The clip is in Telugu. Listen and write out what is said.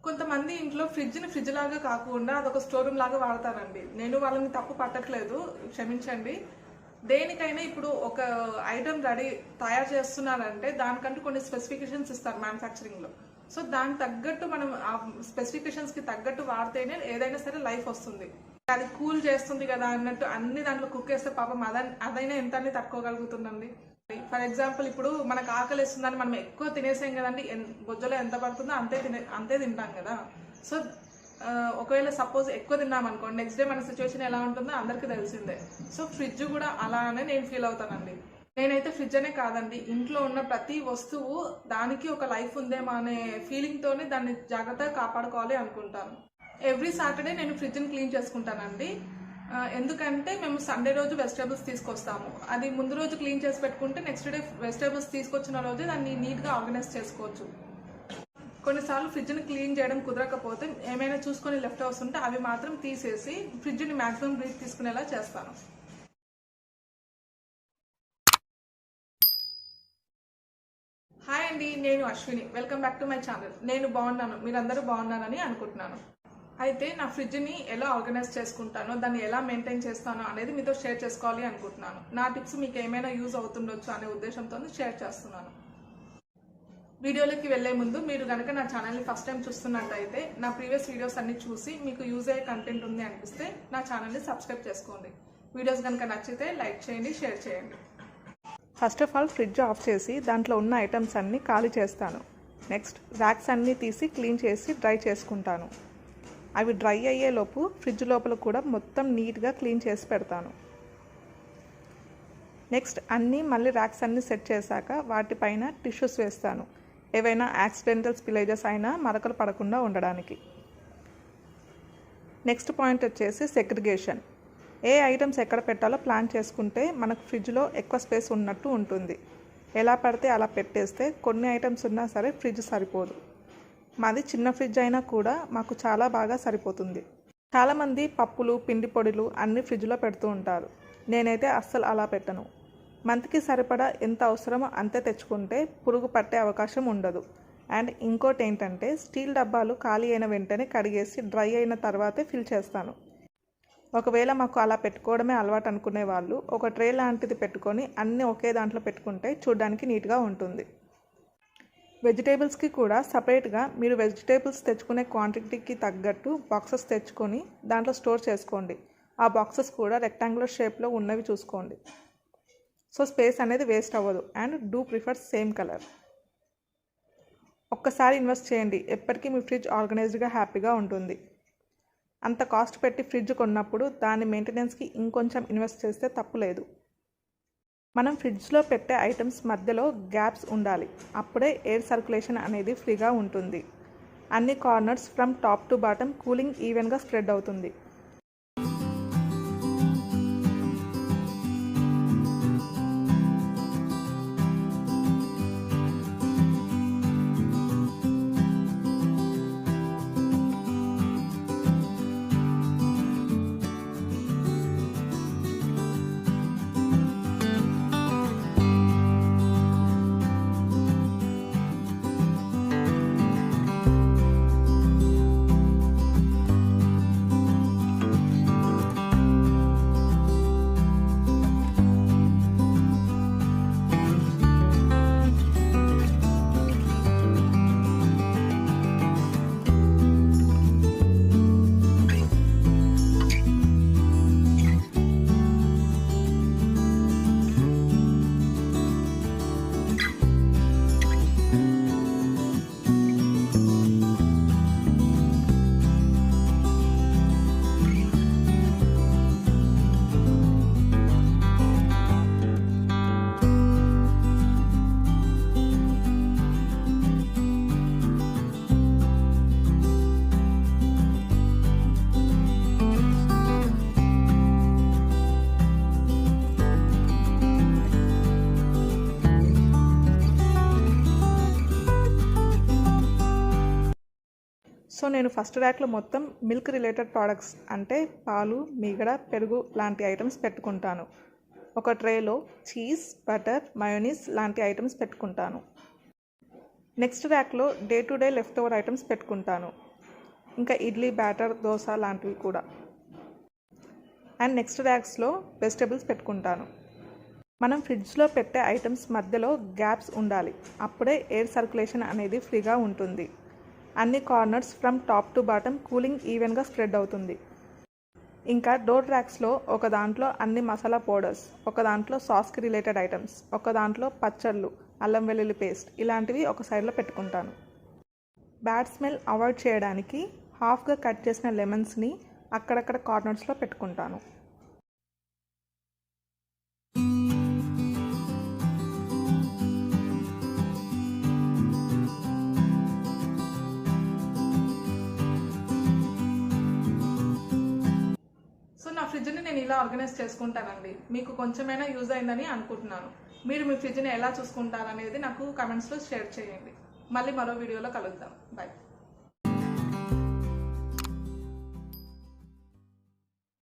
కొంతమంది ఇంట్లో ఫ్రిడ్జ్ లాగా కాకుండా అదొక స్టోర్ రూమ్ లాగా వాడతారండి. నేను వాళ్ళని తప్పు పట్టట్లేదు, క్షమించండి. దేనికైనా ఇప్పుడు ఒక ఐటమ్ తయారు చేస్తున్నారంటే దానికంటూ కొన్ని స్పెసిఫికేషన్స్ ఇస్తారు మ్యానుఫ్యాక్చరింగ్లో. సో దానికి తగ్గట్టు మనం ఆ స్పెసిఫికేషన్స్కి తగ్గట్టు వాడితేనే ఏదైనా సరే లైఫ్ వస్తుంది. అది కూల్ చేస్తుంది కదా అన్నట్టు అన్ని దాంట్లో కుక్ చేస్తే పాపం అదైనా ఎంత అని తట్టుకోగలుగుతుందండి. ఫర్ ఎగ్జాంపుల్ ఇప్పుడు మనకు ఆకలి వేస్తుందని మనం ఎక్కువ తినేసాం కదండి, బొజ్జలో ఎంత పడుతుందో అంతే తింటాం కదా. సో ఒకవేళ సపోజ్ ఎక్కువ తిన్నాం అనుకోండి, నెక్స్ట్ డే మన సిచ్యువేషన్ ఎలా ఉంటుందో అందరికీ తెలిసిందే. సో ఫ్రిడ్జ్ కూడా అలానే నేను ఫీల్ అవుతానండి. నేనైతే ఫ్రిడ్జ్ అనే కాదండి, ఇంట్లో ఉన్న ప్రతి వస్తువు దానికి ఒక లైఫ్ ఉందేమో అనే ఫీలింగ్తోనే దాన్ని జాగ్రత్తగా కాపాడుకోవాలి అనుకుంటాను. ఎవ్రీ సాటర్డే నేను ఫ్రిడ్జ్ని క్లీన్ చేసుకుంటానండి. ఎందుకంటే మేము సండే రోజు వెజిటేబుల్స్ తీసుకొస్తాము. అది ముందు రోజు క్లీన్ చేసి పెట్టుకుంటే నెక్స్ట్ డే వెజిటేబుల్స్ తీసుకొచ్చిన రోజే దాన్ని నీట్గా ఆర్గనైజ్ చేసుకోవచ్చు. కొన్నిసార్లు ఫ్రిడ్జ్ని క్లీన్ చేయడం కుదరకపోతే ఏమైనా చూసుకొని లెఫ్ట్ ఓవర్స్ ఉంటే అవి మాత్రం తీసేసి ఫ్రిడ్జ్ని మ్యాక్సిమం బ్రీత్ తీసుకునేలా చేస్తాను. హాయ్ అండి, నేను Ashwini. Welcome back to my channel. నేను బాగున్నాను, మీరందరూ బాగున్నారని అనుకుంటున్నాను. అయితే నా ఫ్రిడ్జ్ని ఎలా ఆర్గనైజ్ చేసుకుంటానో, దాన్ని ఎలా మెయింటైన్ చేస్తానో అనేది మీతో షేర్ చేసుకోవాలి అనుకుంటున్నాను. నా టిప్స్ మీకు ఏమైనా యూజ్ అవుతుండొచ్చు అనే ఉద్దేశంతో షేర్ చేస్తున్నాను. వీడియోలోకి వెళ్లే ముందు మీరు కనుక నా ఛానల్ని ఫస్ట్ టైం చూస్తున్నట్టయితే నా ప్రీవియస్ వీడియోస్ అన్ని చూసి మీకు యూజ్ అయ్యే కంటెంట్ ఉంది అనిపిస్తే నా ఛానల్ని సబ్స్క్రైబ్ చేసుకోండి. వీడియోస్ కనుక నచ్చితే లైక్ చేయండి, షేర్ చేయండి. First of all fridge of చేసి దాంట్లో ఉన్న ఐటమ్స్ అన్నీ ఖాళీ చేస్తాను. నెక్స్ట్ ర్యాక్స్ అన్నీ తీసి క్లీన్ చేసి డ్రై చేసుకుంటాను. అవి డ్రై అయ్యేలోపు ఫ్రిడ్జ్ లోపల కూడా మొత్తం నీట్గా క్లీన్ చేసి పెడతాను. నెక్స్ట్ మళ్ళీ ర్యాక్స్ అన్నీ సెట్ చేశాక వాటిపైన టిష్యూస్ వేస్తాను, ఏవైనా యాక్సిడెంటల్ స్పిలేజెస్ అయినా మరకలు పడకుండా ఉండడానికి. నెక్స్ట్ పాయింట్ వచ్చేసి సెగ్రిగేషన్. ఏ ఐటమ్స్ ఎక్కడ పెట్టాలో ప్లాన్ చేసుకుంటే మనకు ఫ్రిడ్జ్లో ఎక్కువ స్పేస్ ఉన్నట్టు ఉంటుంది. ఎలా పడితే అలా పెట్టేస్తే కొన్ని ఐటమ్స్ ఉన్నా సరే ఫ్రిడ్జ్ సరిపోదు. మాది చిన్న ఫ్రిడ్జ్ అయినా కూడా మాకు చాలా బాగా సరిపోతుంది. చాలామంది పప్పులు, పిండి పొడులు అన్నీ ఫ్రిడ్జ్లో పెడుతూ ఉంటారు. నేనైతే అస్సలు అలా పెట్టను. మంత్కి సరిపడా ఎంత అవసరమో అంతే తెచ్చుకుంటే పురుగు పట్టే అవకాశం ఉండదు. అండ్ ఇంకోటి ఏంటంటే స్టీల్ డబ్బాలు ఖాళీ అయిన వెంటనే కడిగేసి డ్రై అయిన తర్వాతే ఫిల్ చేస్తాను. ఒకవేళ మాకు అలా పెట్టుకోవడమే అలవాటు అనుకునే వాళ్ళు ఒక ట్రే లాంటిది పెట్టుకొని అన్నీ ఒకే దాంట్లో పెట్టుకుంటే చూడడానికి నీట్గా ఉంటుంది. వెజిటేబుల్స్కి కూడా సపరేట్గా మీరు వెజిటేబుల్స్ తెచ్చుకునే క్వాంటిటీకి తగ్గట్టు బాక్సెస్ తెచ్చుకొని దాంట్లో స్టోర్ చేసుకోండి. ఆ బాక్సెస్ కూడా రెక్టాంగులర్ షేప్లో ఉన్నవి చూసుకోండి. సో స్పేస్ అనేది వేస్ట్ అవ్వదు. And do prefer same colour. ఒక్కసారి ఇన్వెస్ట్ చేయండి, ఎప్పటికీ మీ ఫ్రిడ్జ్ ఆర్గనైజ్డ్గా హ్యాపీగా ఉంటుంది. అంత కాస్ట్ పెట్టి ఫ్రిడ్జ్ కొన్నప్పుడు దాని మెయింటెనెన్స్కి ఇంకొంచెం ఇన్వెస్ట్ చేస్తే తప్పు లేదు. మనం ఫ్రిడ్జ్లో పెట్టే ఐటమ్స్ మధ్యలో గ్యాప్స్ ఉండాలి, అప్పుడే ఎయిర్ సర్క్యులేషన్ అనేది ఫ్రీగా ఉంటుంది. అన్ని corners from top to bottom cooling ఈవెన్గా స్ప్రెడ్ అవుతుంది. సో నేను ఫస్ట్ ర్యాక్లో మొత్తం మిల్క్ రిలేటెడ్ ప్రోడక్ట్స్ అంటే పాలు, మీగడ, పెరుగు లాంటి ఐటమ్స్ పెట్టుకుంటాను. ఒక ట్రేలో చీజ్, బటర్, మయోనీస్ లాంటి ఐటమ్స్ పెట్టుకుంటాను. నెక్స్ట్ ర్యాక్లో day to day leftover items పెట్టుకుంటాను. ఇంకా ఇడ్లీ బ్యాటర్, దోశ లాంటివి కూడా. అండ్ నెక్స్ట్ ర్యాక్స్లో వెజిటేబుల్స్ పెట్టుకుంటాను. మనం ఫ్రిడ్జ్లో పెట్టే ఐటమ్స్ మధ్యలో గ్యాప్స్ ఉండాలి, అప్పుడే ఎయిర్ సర్క్యులేషన్ అనేది ఫ్రీగా ఉంటుంది. అన్ని corners from top to bottom cooling ఈవెన్గా స్ప్రెడ్ అవుతుంది. ఇంకా డోర్ ర్యాక్స్లో ఒక దాంట్లో అన్ని మసాలా పౌడర్స్, ఒక దాంట్లో సాస్కి రిలేటెడ్ ఐటమ్స్, ఒక దాంట్లో పచ్చళ్ళు, అల్లం వెల్లుల్లి పేస్ట్ ఇలాంటివి ఒక సైడ్లో పెట్టుకుంటాను. బ్యాడ్ స్మెల్ అవాయిడ్ చేయడానికి హాఫ్గా కట్ చేసిన లెమన్స్ని అక్కడక్కడ కార్నర్స్లో పెట్టుకుంటాను. సో నా ఫ్రిడ్జ్ని నేను ఇలా ఆర్గనైజ్ చేసుకుంటానండి. మీకు కొంచెమైనా యూజ్ అయిందని అనుకుంటున్నాను. మీరు మీ ఫ్రిడ్జ్ని ఎలా చూసుకుంటారనేది నాకు కమెంట్స్లో షేర్ చేయండి. మళ్ళీ మరో వీడియోలో కలుద్దాం. బాయ్.